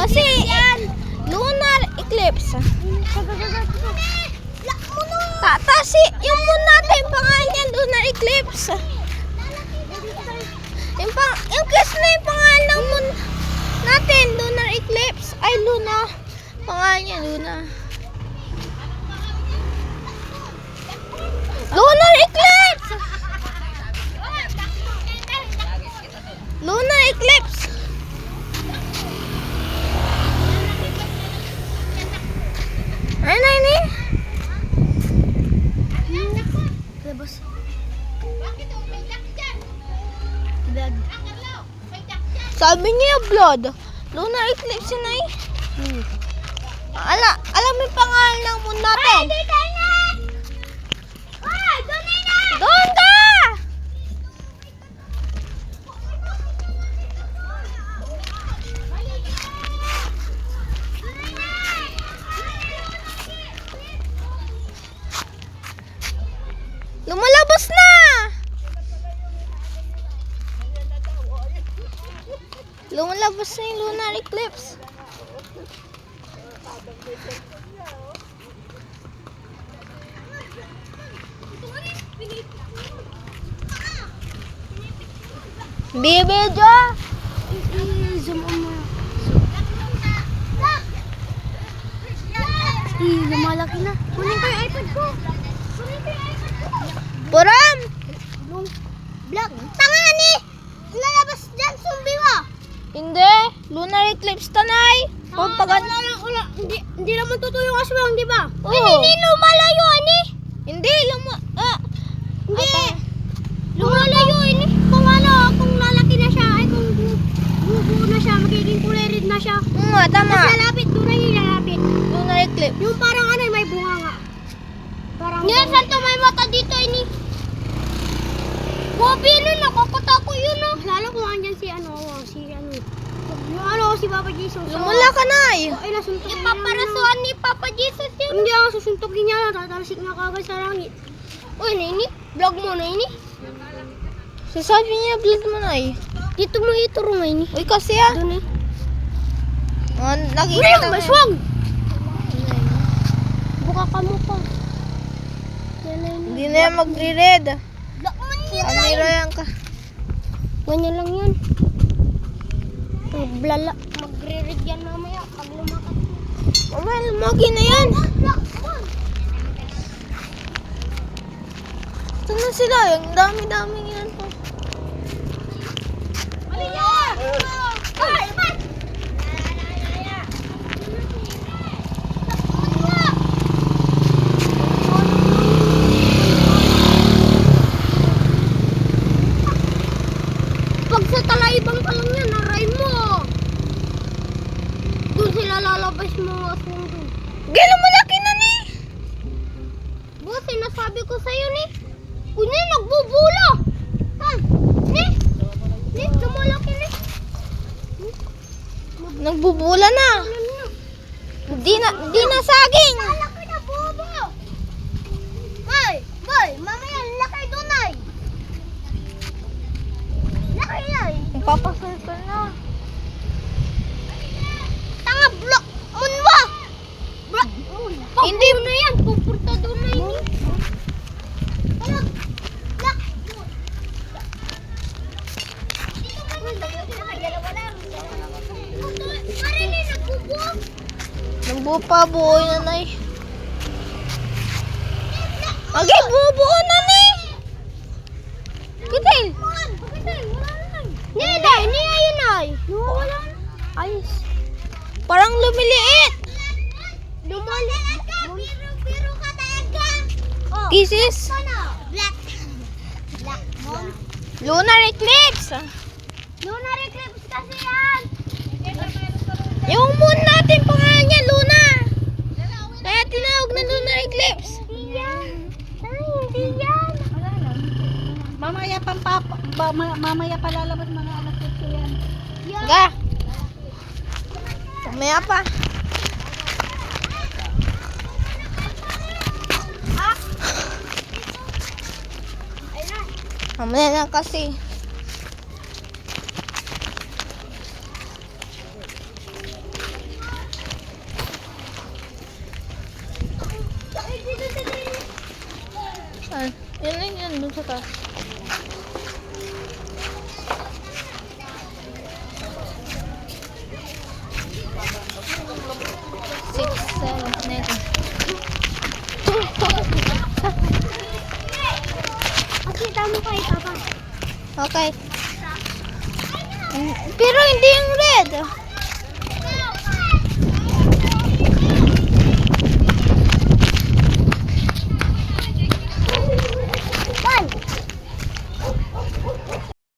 Kasi lunar eclipse. Kasi yung moon natin, pangalan niya lunar eclipse. Yung kasi na yung pangalan ng moon natin, lunar eclipse. Ay, Luna. Pangalan niya, Luna. Lunar eclipse! Lunar eclipse! Ay, nani? Labas. Sabi niya blood. Lunar eclipse yun ay. Alam mo yung pangalan ng moon natin? Doon ka! Lumalabas na! Lumalabas na yung lunar eclipse. Bibidyo! Zoom on mo. Lumalaki na. Kunin ko yung iPad ko. Puram! Black. Tanga ni! Lalabas dyan, zombie mo. Hindi. Lunar eclipse tanay. Hindi naman totoo yung aswang, di ba? Oo. Hindi lumalayo, ani. Hindi. Hindi. Lumalayo, ani. Kung lalaki na siya, ay kung bubuo na siya, magiging kulay red na siya. Tama. Tapos lalapit, doon na yung lalapit. Lunar eclipse. Yung parang may bunga nga. Yan, santo may mata dito, ini. Gobi, nakakatako yun, no? Lalo kung andyan si Papa Jesus. Lumula ka na eh. Ay, nasuntok niya. Ipaparasuan ni Papa Jesus yun. Hindi ako susuntokin niya. Tatalsik na kagad sa langit. Uy, Nini, vlog mo na, ini. Sasabi niya, blood mo na eh. Dito mo ituro, ini. Uy, kasi ah. Doon eh. Nakikita mo. Maswag! Buka ka mo pa. Hindi na yan magre-red. Vlog mo niya. Kamera yan ka. Ganyan lang yan. Blala. Magre-red yan mamaya pag lumakas. Mamaya, lumagi na yan. Ito na sila. Yung dami-dami yan po. Pag sa talaibang pa lang yan, aray mo. Doon sila lalabas mo aswang doon. Gila, malaki na ni. Boss, sinasabi ko sa'yo ni. Kunya, nagbubula. Ha? Ni? Lumalaki ni. Nagbubula na. Di na saging. Malaki na, bobo. Boy, mamaya, laki doon ay. Laki ay. Papasal na. Tanga, block moon mo. Block moon. Hindi mo na yan, pupunta doon na yun. Ano? Block moon. Dito ka na, dalawa lang. Marini, nagbubuo. Nagbuo pa, buo na na eh. Okay, buo na na eh. Kitil. Niya yun ay. Wala na. Ayos. Parang lumiliit. Lumaliit ka, biro ka talaga. Oh. Kisses. Black moon. Lunar eclipse. Lunar eclipse kasi yan. Yung moon natin, pangalan niya, Luna. Kaya tinawag na lunar eclipse. Hindi yan. Hindi yan. Mamaya pa lalabas mga anak ko yan. Ga. Mamaya pa. Mamaya na kasi. dun sa taas. 6, 7, 8. Pakita mo kay Papa. Okay. Pero hindi yung red.